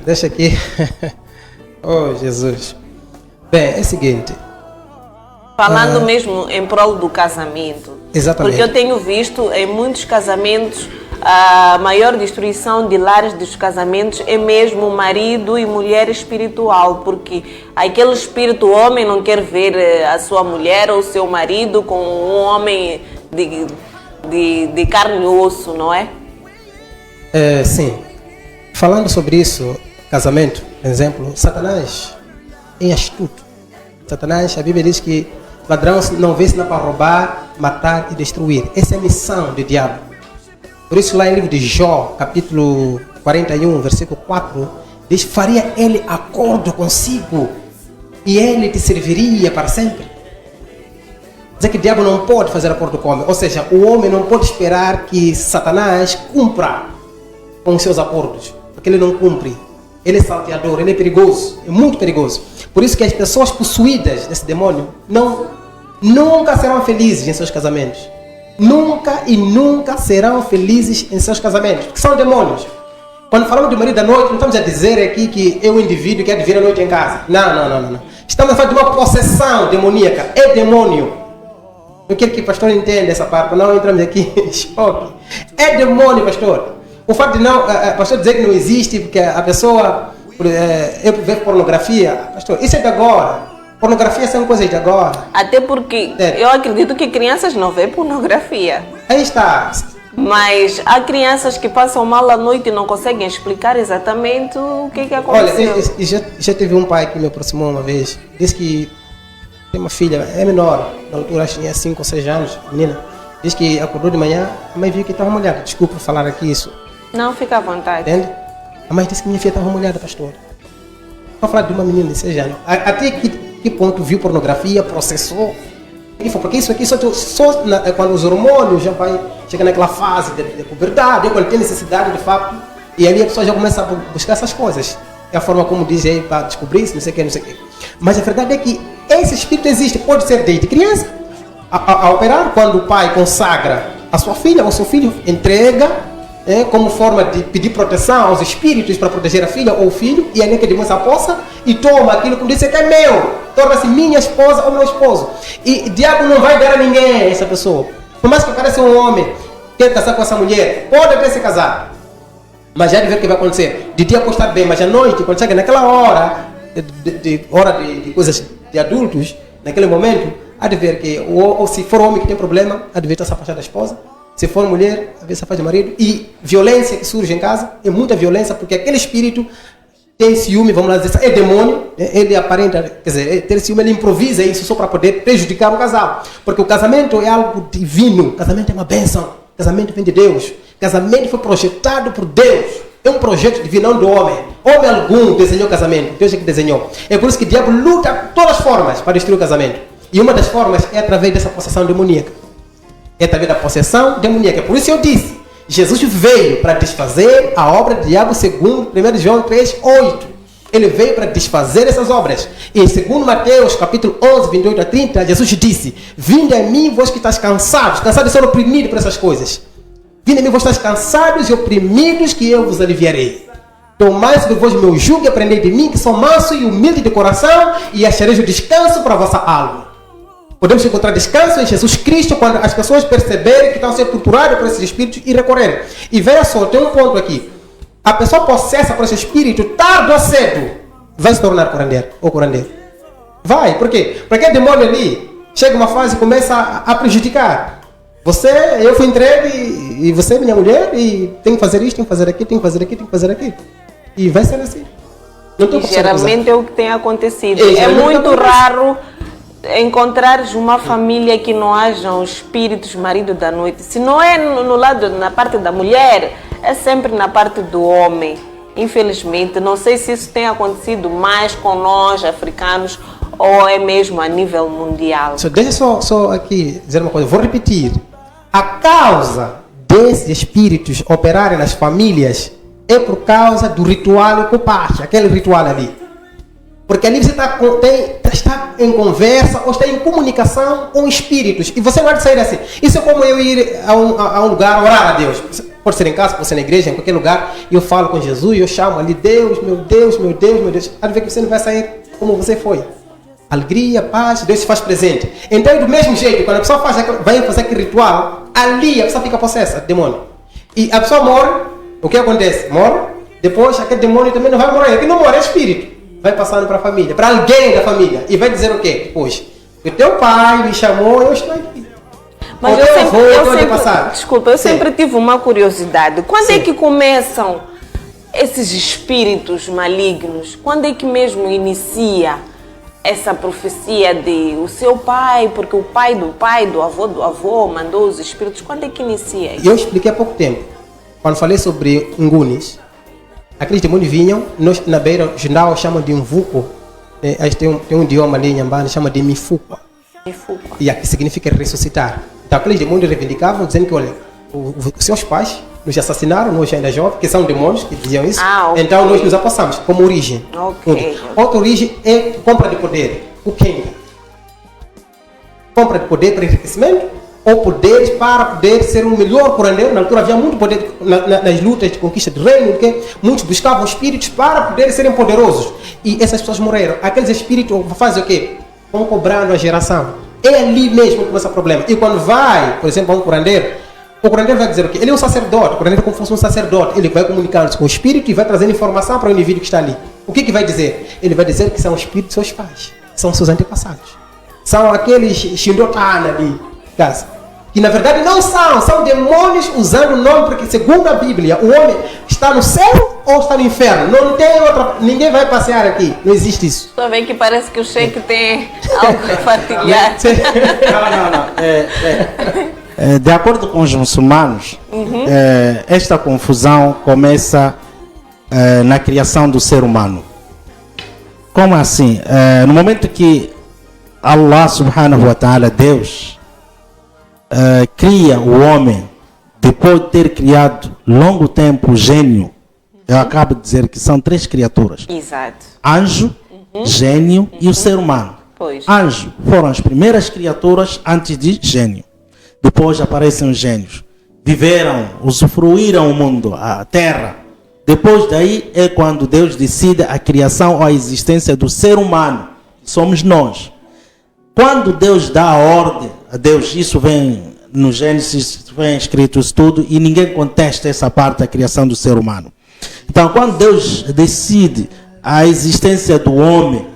Deixa aqui. Oh, Jesus. Bem, é o seguinte. Falando mesmo em prol do casamento. Exatamente. Porque eu tenho visto em muitos casamentos a maior destruição de lares dos casamentos é mesmo marido e mulher espiritual, porque aquele espírito homem não quer ver a sua mulher ou seu marido com um homem de carne e osso, não é? Sim. Falando sobre isso, casamento, por exemplo, Satanás é astuto. Satanás, a Bíblia diz que ladrão não vê senão para roubar, matar e destruir. Essa é a missão do diabo. Por isso lá em livro de Jó, capítulo 41, versículo 4, diz: faria ele acordo consigo e ele te serviria para sempre. Dizer que o diabo não pode fazer acordo com o homem, ou seja, o homem não pode esperar que Satanás cumpra com os seus acordos, porque ele não cumpre. Ele é salteador, ele é perigoso, é muito perigoso. Por isso que as pessoas possuídas desse demônio nunca serão felizes em seus casamentos. Nunca e nunca serão felizes em seus casamentos, porque são demônios. Quando falamos de marido da noite, não estamos a dizer aqui que é o indivíduo que há de vir à noite em casa. Não. Estamos a falar de uma possessão demoníaca. É demônio. Eu quero que o pastor entenda essa parte, para não entrarmos aqui em choque. É demônio, pastor. O fato de pastor dizer que não existe, porque a pessoa vê pornografia, pastor, isso é de agora. Pornografia são coisas de agora. Até porque eu acredito que crianças não veem pornografia. Aí está. Mas há crianças que passam mal à noite e não conseguem explicar exatamente o que aconteceu. Olha, já teve um pai que me aproximou uma vez. Disse que tem uma filha, é menor, na altura acho que tinha 5 ou 6 anos, menina. Diz que acordou de manhã, a mãe viu que estava molhada. Desculpa por falar aqui isso. Não, fica à vontade. Entende? A mãe disse que minha filha estava molhada, pastor. Vou falar de uma menina de 6 anos. Até que ponto viu pornografia, processou. Porque isso aqui só quando os hormônios já vai chegar naquela fase de puberdade, quando tem necessidade de fato, e ali a pessoa já começa a buscar essas coisas. É a forma como diz aí para descobrir isso, não sei o que. Mas a verdade é que esse espírito existe, pode ser desde criança, a operar quando o pai consagra a sua filha ou seu filho, entrega como forma de pedir proteção aos espíritos para proteger a filha ou o filho, e ali que demonstra a poça e toma aquilo como disse que é meu, torna-se minha esposa ou meu esposo. E o diabo não vai dar a ninguém essa pessoa. Por mais que pareça um homem quer casar com essa mulher, pode até se casar, mas já de ver o que vai acontecer. De dia pode estar bem, mas à noite, quando chega naquela hora de coisas de adultos, naquele momento, há de ver que, ou se for homem que tem problema, há de ver se afastar da esposa. Se for mulher, às vezes se afasta do marido. E violência que surge em casa, é muita violência, porque aquele espírito tem ciúme, vamos lá dizer, é demônio, ele aparenta, quer dizer, ter ciúme, ele improvisa isso só para poder prejudicar o casal. Porque o casamento é algo divino, o casamento é uma bênção, o casamento vem de Deus, o casamento foi projetado por Deus, é um projeto divino, não do homem. Homem algum desenhou o casamento, Deus é que desenhou. É por isso que o diabo luta de todas as formas para destruir o casamento. E uma das formas é através dessa possessão demoníaca. É através da possessão demoníaca. Por isso eu disse, Jesus veio para desfazer a obra do diabo segundo 1 João 3:8. Ele veio para desfazer essas obras. E segundo Mateus capítulo 11, 28 a 30, Jesus disse: vinde a mim, vós que estáis cansados de ser oprimidos por essas coisas. Vinde a mim, vós que estáis cansados e oprimidos, que eu vos aliviarei. Tomai sobre vós meu jugo e aprendei de mim, que sou manso e humilde de coração, e achareis o descanso para a vossa alma. Podemos encontrar descanso em Jesus Cristo quando as pessoas perceberem que estão sendo torturadas por esses espíritos e recorrerem. E veja só, tem um ponto aqui. A pessoa possessa por esse espírito, tarde ou cedo, vai se tornar curandeiro ou curandeiro. Vai, por quê? Porque o demônio ali chega uma fase e começa a prejudicar. Eu fui entregue e você é minha mulher e tem que fazer isto, tem que fazer aquilo, tem que fazer aquilo, tem que fazer aquilo. E vai ser assim. Não estou E com geralmente é o que tem acontecido. É, É geralmente muito acontece. raro encontrares uma família que não hajam espíritos marido da noite. Se não é no lado, na parte da mulher, é sempre na parte do homem. Infelizmente, não sei se isso tem acontecido mais com nós, africanos, ou é mesmo a nível mundial. Deixa só aqui dizer uma coisa, vou repetir. A causa desses espíritos operarem nas famílias é por causa do ritual Kupash, aquele ritual ali. Porque ali você está em conversa ou está em comunicação com espíritos. E você não vai sair assim. Isso é como eu ir a um lugar orar a Deus. Pode ser em casa, pode ser na igreja, em qualquer lugar. E eu falo com Jesus e eu chamo ali, Deus, meu Deus, meu Deus, meu Deus. Às vezes você não vai sair como você foi. Alegria, paz, Deus se faz presente. Então, do mesmo jeito, quando a pessoa vai fazer aquele ritual, ali a pessoa fica possessa, demônio. E a pessoa morre, o que acontece? Morre, depois aquele demônio também não vai morrer. Aquele não morre, é espírito. Vai passando para a família, para alguém da família. E vai dizer o quê? Depois, o teu pai me chamou, eu estou aqui. Mas eu Sim. sempre tive uma curiosidade. Quando é que começam esses espíritos malignos? Quando é que mesmo inicia essa profecia de o seu pai, porque o pai, do avô mandou os espíritos? Quando é que inicia isso? Eu expliquei há pouco tempo. Quando falei sobre Ngunis, aqueles demônios vinham, nós na beira jornal chamam de um vuco. Tem um idioma ali em Nhambane, chama de mifupa. E aqui significa ressuscitar. Então aqueles demônios reivindicavam, dizendo que, olha, os seus pais nos assassinaram, nós ainda jovens, que são demônios que diziam isso. Okay. Então nós nos apossamos como origem. Okay. Outra origem é compra de poder. O quem? Compra de poder para enriquecimento ou poderes para poder ser um melhor curandeiro. Na altura havia muito poder nas lutas de conquista de reino, porque muitos buscavam espíritos para poder serem poderosos. E essas pessoas morreram. Aqueles espíritos fazem o quê? Vão cobrando a geração. É ali mesmo que começa o problema. E quando vai, por exemplo, a um curandeiro, o curandeiro vai dizer o quê? Ele é um sacerdote. O curandeiro é como se fosse um sacerdote. Ele vai comunicando-se com o espírito e vai trazendo informação para o indivíduo que está ali. O que vai dizer? Ele vai dizer que são os espíritos dos seus pais. São seus antepassados. São aqueles Shindotana ali, que na verdade não são demônios usando o nome, porque segundo a Bíblia, o homem está no céu ou está no inferno. Não tem outra, ninguém vai passear aqui, não existe isso. Só vê que parece que o Sheik tem algo a partilhar. Não. De acordo com os muçulmanos, esta confusão começa na criação do ser humano. Como assim? No momento que Allah subhanahu wa ta'ala, Deus, cria o homem, depois de ter criado longo tempo o gênio, eu acabo de dizer que são 3 criaturas. Exato. Anjo, gênio e o ser humano. Pois. Anjo foram as primeiras criaturas antes de gênio. Depois aparecem os gênios. Viveram, usufruíram o mundo, a terra. Depois daí é quando Deus decide a criação ou a existência do ser humano. Somos nós. Quando Deus dá a ordem a Deus, isso vem no Gênesis, vem escrito isso tudo, e ninguém contesta essa parte da criação do ser humano. Então, quando Deus decide a existência do homem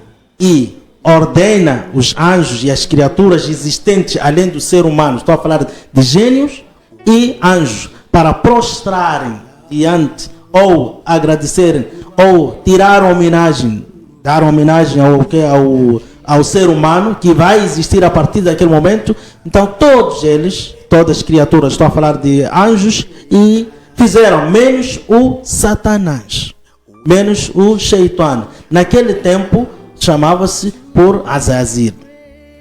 e ordena os anjos e as criaturas existentes além do ser humano, estou a falar de gênios e anjos, para prostrarem diante ou agradecerem ou tirar homenagem, dar homenagem ao ser humano que vai existir a partir daquele momento. Então todos eles, todas as criaturas, estou a falar de anjos, e fizeram menos o Satanás, menos o Shaitan. Naquele tempo chamava-se por Azazil.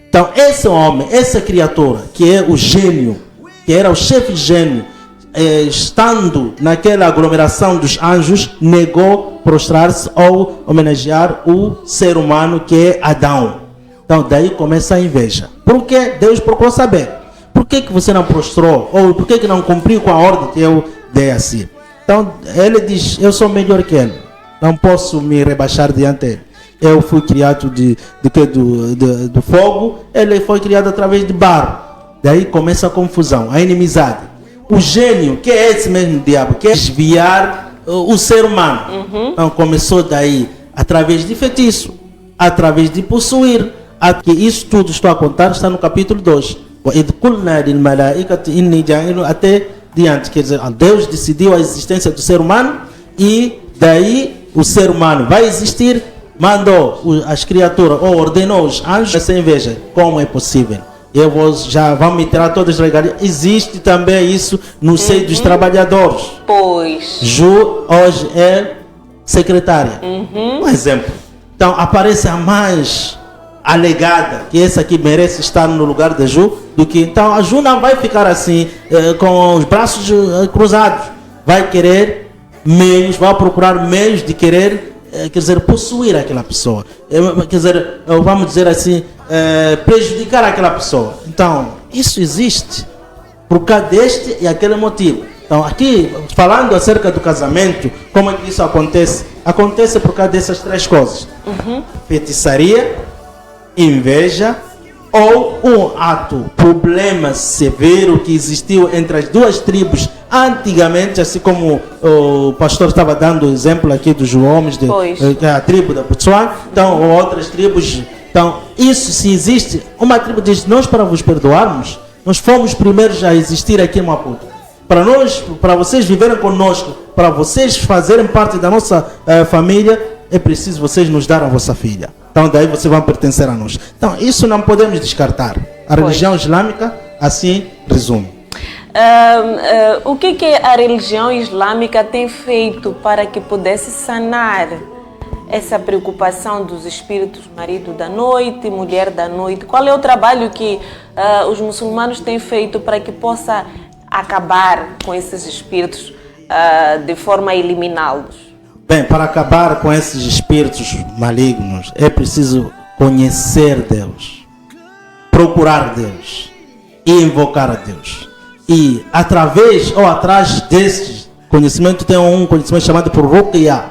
Então esse homem, essa criatura que é o gênio, que era o chefe gênio, estando naquela aglomeração dos anjos, negou prostrar-se ou homenagear o ser humano que é Adão. Então daí começa a inveja. Porque Deus procurou saber por que você não prostrou, ou por que não cumpriu com a ordem que eu dei a si. Então ele diz: eu sou melhor que ele, não posso me rebaixar diante dele. Eu fui criado do fogo, ele foi criado através de barro. Daí começa a confusão, a inimizade. O gênio, que é esse mesmo diabo, quer desviar o ser humano. Então começou daí, através de feitiço, através de possuir. Que isso tudo estou a contar, está no capítulo 2. Até diante, quer dizer, Deus decidiu a existência do ser humano, e daí o ser humano vai existir, mandou as criaturas, ou ordenou os anjos, você veja como é possível. Já vão me tirar todas as regalias. Existe também isso no seio dos trabalhadores. Pois. Ju hoje é secretária. Um exemplo. Então aparece a mais alegada, que essa aqui merece estar no lugar de Ju, do que então a Ju não vai ficar assim, com os braços cruzados. Vai querer meios, vai procurar meios de querer, quer dizer, possuir aquela pessoa. Quer dizer, vamos dizer assim, prejudicar aquela pessoa. Então, isso existe por causa deste e aquele motivo. Então, aqui, falando acerca do casamento, como é que isso acontece? Acontece por causa dessas três coisas. Feitiçaria, inveja ou um ato, problema severo que existiu entre as duas tribos antigamente, assim como o pastor estava dando o exemplo aqui dos homens, a tribo da Botswana, então, ou outras tribos. Então, isso se existe, uma tribo diz, nós para vos perdoarmos, nós fomos primeiros a existir aqui em Maputo. Para vocês viverem conosco, para vocês fazerem parte da nossa família, é preciso vocês nos dar a vossa filha. Então daí vocês vão pertencer a nós. Então isso não podemos descartar. A religião islâmica assim resume. O que a religião islâmica tem feito para que pudesse sanar essa preocupação dos espíritos marido da noite, mulher da noite? Qual é o trabalho que os muçulmanos têm feito para que possa acabar com esses espíritos de forma a eliminá-los? Bem, para acabar com esses espíritos malignos, é preciso conhecer Deus, procurar Deus e invocar a Deus. E através ou atrás desse conhecimento tem um conhecimento chamado por Ruqya.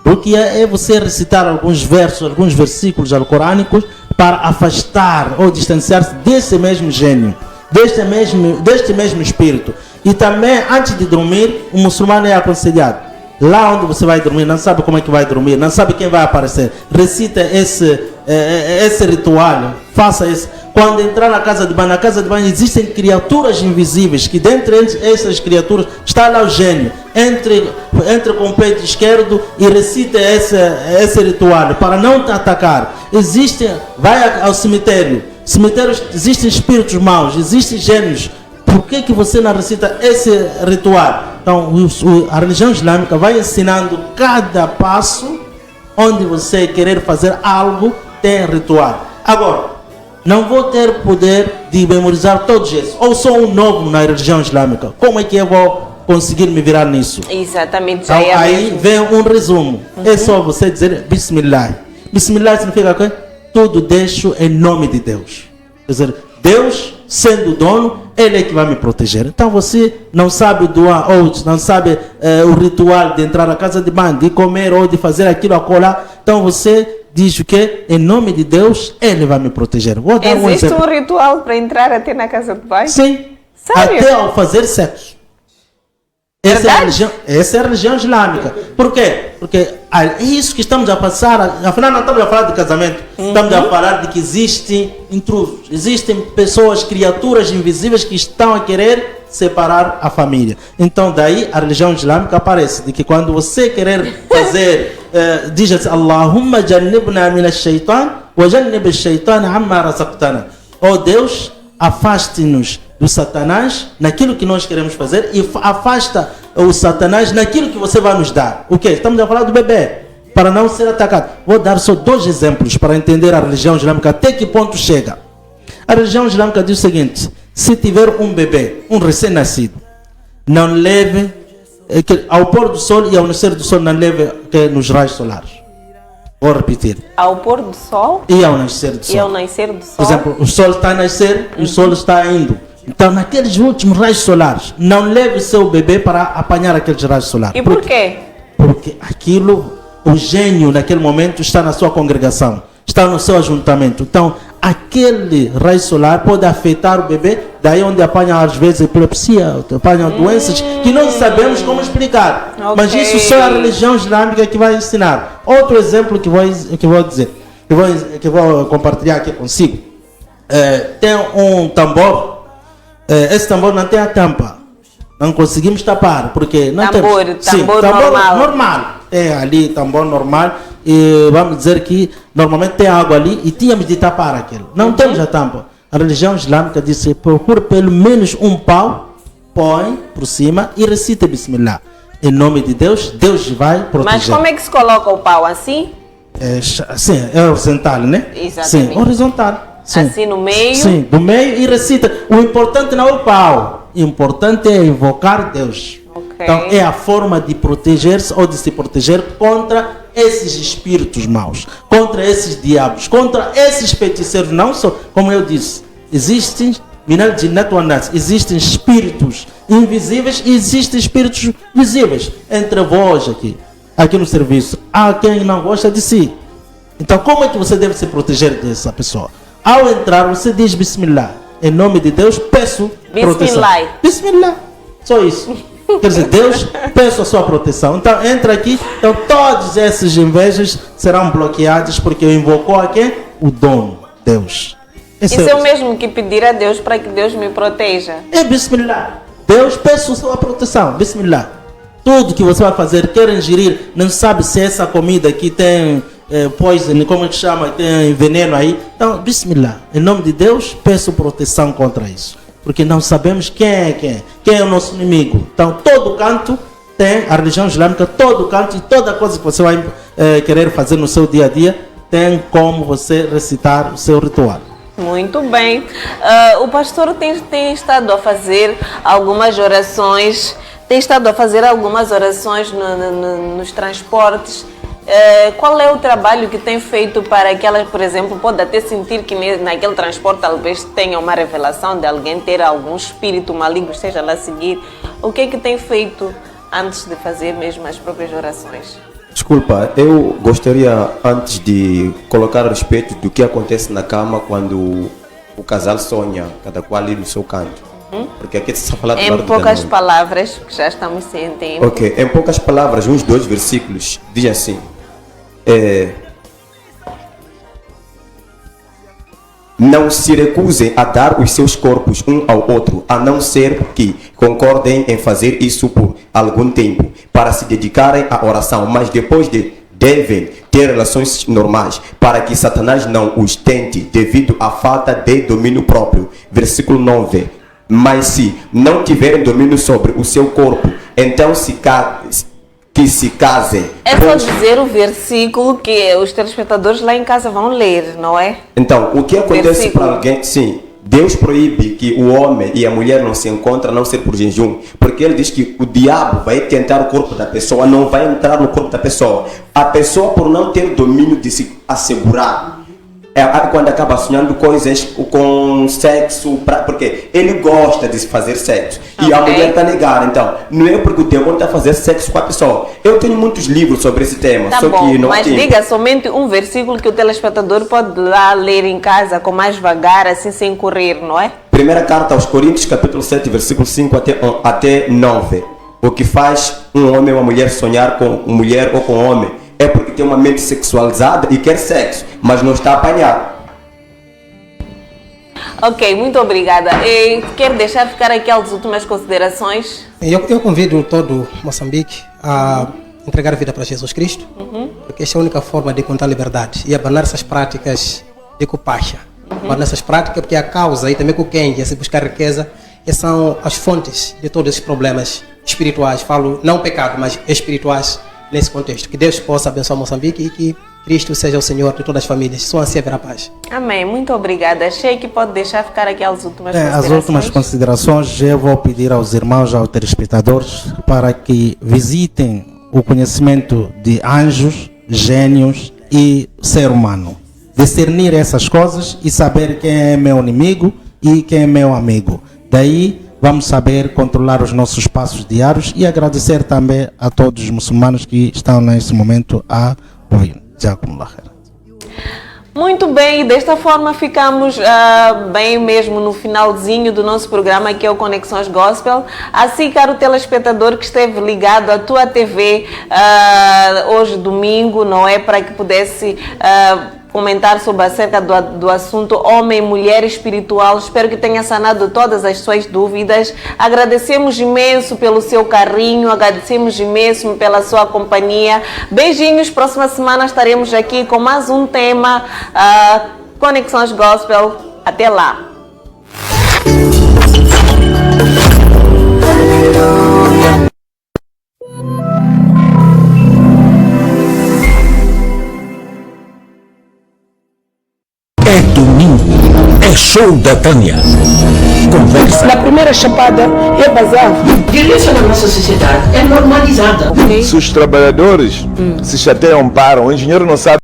Ruqya é você recitar alguns versos, alguns versículos alcorânicos para afastar ou distanciar-se desse mesmo gênio, deste mesmo espírito. E também, antes de dormir, o muçulmano é aconselhado. Lá onde você vai dormir, não sabe como é que vai dormir, não sabe quem vai aparecer. Recita esse ritual, faça isso. Quando entrar na casa de banho existem criaturas invisíveis, que dentre essas criaturas está lá o gênio. Entre com o peito esquerdo e recita esse ritual para não te atacar. Vai ao cemitério. Cemitérios, existem espíritos maus, existem gênios. Por que você não recita esse ritual? Então, a religião islâmica vai ensinando cada passo onde você querer fazer algo, tem ritual. Agora, não vou ter poder de memorizar todos esses. Ou sou um novo na religião islâmica. Como é que eu vou conseguir me virar nisso? Exatamente. Então, aí vem um resumo. É só você dizer Bismillah. Bismillah significa que tudo deixo em nome de Deus. Quer dizer, Deus, sendo o dono, Ele é que vai me proteger. Então você não sabe doar ou não sabe o ritual de entrar na casa de banho, de comer ou de fazer aquilo, acolá. Então você diz o quê? Em nome de Deus, Ele vai me proteger. Vou dar um Existe exemplo. um ritual para entrar até na casa de banho? Sim. Sério? Até ao fazer sexo. Essa é a religião islâmica. Por quê? Porque é isso que estamos a passar. Afinal, não estamos a falar de casamento. Estamos a falar de que existem intrusos. Existem pessoas, criaturas invisíveis que estão a querer separar a família. Então, daí a religião islâmica aparece. De que quando você querer fazer, diz assim, Allahumma jannibna mina shaitan wa jannib shaitan amma razaqtana. Oh Deus, afaste-nos do Satanás naquilo que nós queremos fazer e afasta o Satanás naquilo que você vai nos dar. O que? Estamos a falar do bebê, para não ser atacado. Vou dar só 2 exemplos para entender a religião islâmica, até que ponto chega. A religião islâmica diz o seguinte: se tiver um bebê, um recém-nascido, não leve ao pôr do sol e ao nascer do sol, não leve nos raios solares. Vou repetir. Ao pôr do sol e ao nascer do sol. E ao nascer do sol. Por exemplo, o sol está a nascer e o sol está indo. Então, naqueles últimos raios solares, não leve o seu bebê para apanhar aqueles raios solares. E por quê? Porque aquilo, o gênio naquele momento está na sua congregação, está no seu ajuntamento. Então, aquele raio solar pode afetar o bebê, daí onde apanha às vezes epilepsia, apanha doenças que não sabemos como explicar. Okay. Mas isso só é a religião islâmica que vai ensinar. Outro exemplo que vou dizer, que vou compartilhar aqui consigo. Tem um tambor. Esse tambor não tem a tampa. Não conseguimos tapar, porque não tambor normal. tem ali tambor normal e vamos dizer que normalmente tem água ali e tínhamos de tapar aquilo. Não temos a tampa. A religião islâmica disse, procure pelo menos um pau, põe por cima e recita Bismillah. Em nome de Deus, Deus vai proteger. Mas como é que se coloca o pau assim? Sim, é horizontal, né? Exatamente. Sim, horizontal. Sim. Assim no meio? Sim, do meio e recita. O importante não é o pau. O importante é invocar Deus. Ok. Então é a forma de proteger-se ou de se proteger contra esses espíritos maus, contra esses diabos, contra esses feiticeiros. Não só, como eu disse, existem existem espíritos invisíveis e existem espíritos visíveis entre vós aqui no serviço. Há quem não gosta de si. Então como é que você deve se proteger dessa pessoa? Ao entrar você diz Bismillah, em nome de Deus peço proteção. Bismillah, só isso. Quer dizer, Deus, peço a sua proteção. Então entra aqui, então todos esses invejas serão bloqueados porque invocou a quem? O dono, Deus. Isso é o mesmo que pedir a Deus para que Deus me proteja. É Bismillah. Deus, peço a sua proteção. Bismillah. Tudo que você vai fazer, quer ingerir, não sabe se essa comida aqui tem poison, como é que chama, tem veneno aí. Então, Bismillah. Em nome de Deus, peço proteção contra isso. Porque não sabemos quem é o nosso inimigo. Então, todo canto tem, a religião islâmica, todo canto e toda coisa que você vai querer fazer no seu dia a dia, tem como você recitar o seu ritual. Muito bem. O pastor tem estado a fazer algumas orações, nos transportes. Qual é o trabalho que tem feito para aquelas, por exemplo, pode até sentir que naquele transporte talvez tenha uma revelação de alguém ter algum espírito maligno, esteja lá a seguir. O que é que tem feito antes de fazer mesmo as próprias orações? Desculpa, eu gostaria, antes de colocar a respeito do que acontece na cama quando o casal sonha, cada qual ali no seu canto. Porque aqui está falando em poucas palavras, que já estamos sem tempo. Ok, em poucas palavras, uns 2 versículos, diz assim: não se recusem a dar os seus corpos um ao outro, a não ser que concordem em fazer isso por algum tempo, para se dedicarem à oração, mas depois devem ter relações normais, para que Satanás não os tente devido à falta de domínio próprio. Versículo 9. Mas se não tiverem domínio sobre o seu corpo, então que se casem. É só dizer o versículo que os telespectadores lá em casa vão ler, não é? Então, o que acontece para alguém? Sim, Deus proíbe que o homem e a mulher não se encontrem, a não ser por jejum, porque ele diz que o diabo vai tentar o corpo da pessoa, não vai entrar no corpo da pessoa. A pessoa, por não ter domínio de se assegurar, quando acaba sonhando coisas com sexo, porque ele gosta de fazer sexo e a mulher está negada. Então, não é porque o demônio está a fazer sexo com a pessoa. Eu tenho muitos livros sobre esse tema. Tá só bom, que não mas tem. diga somente um versículo que o telespectador pode lá ler em casa com mais vagar, assim sem correr, não é? Primeira carta aos Coríntios, capítulo 7, versículo 5 até 9. O que faz um homem ou uma mulher sonhar com mulher ou com homem é porque tem uma mente sexualizada e quer sexo, mas não está apanhado. Ok, muito obrigada. Quer deixar ficar aqui as últimas considerações? Eu convido todo Moçambique a entregar a vida para Jesus Cristo, porque esta é a única forma de encontrar liberdade e abanar essas práticas de cupacha. Abanar essas práticas, porque a causa e também com quem é se buscar riqueza, essas são as fontes de todos esses problemas espirituais. Falo não pecado, mas espirituais nesse contexto. Que Deus possa abençoar Moçambique e que Cristo seja o Senhor de todas as famílias. Só assim haverá paz. Amém. Muito obrigada. Sheik, pode deixar ficar aqui as últimas considerações? As últimas considerações eu vou pedir aos irmãos, aos telespectadores, para que visitem o conhecimento de anjos, gênios e ser humano. Discernir essas coisas e saber quem é meu inimigo e quem é meu amigo. Daí vamos saber controlar os nossos passos diários e agradecer também a todos os muçulmanos que estão nesse momento a ouvir. Muito bem, e desta forma ficamos bem mesmo no finalzinho do nosso programa, que é o Conexões Gospel. Assim, caro telespectador que esteve ligado à tua TV hoje domingo, não é? Para que pudesse comentar sobre acerca do assunto homem e mulher espiritual. Espero que tenha sanado todas as suas dúvidas. Agradecemos imenso pelo seu carinho, agradecemos imenso pela sua companhia. Beijinhos, próxima semana estaremos aqui com mais um tema, Conexões Gospel. Até lá! É domingo, é show da Tânia. Conversa. Na primeira chapada é bazar. Violência na nossa sociedade é normalizada. Se os trabalhadores se chateiam, param, o engenheiro não sabe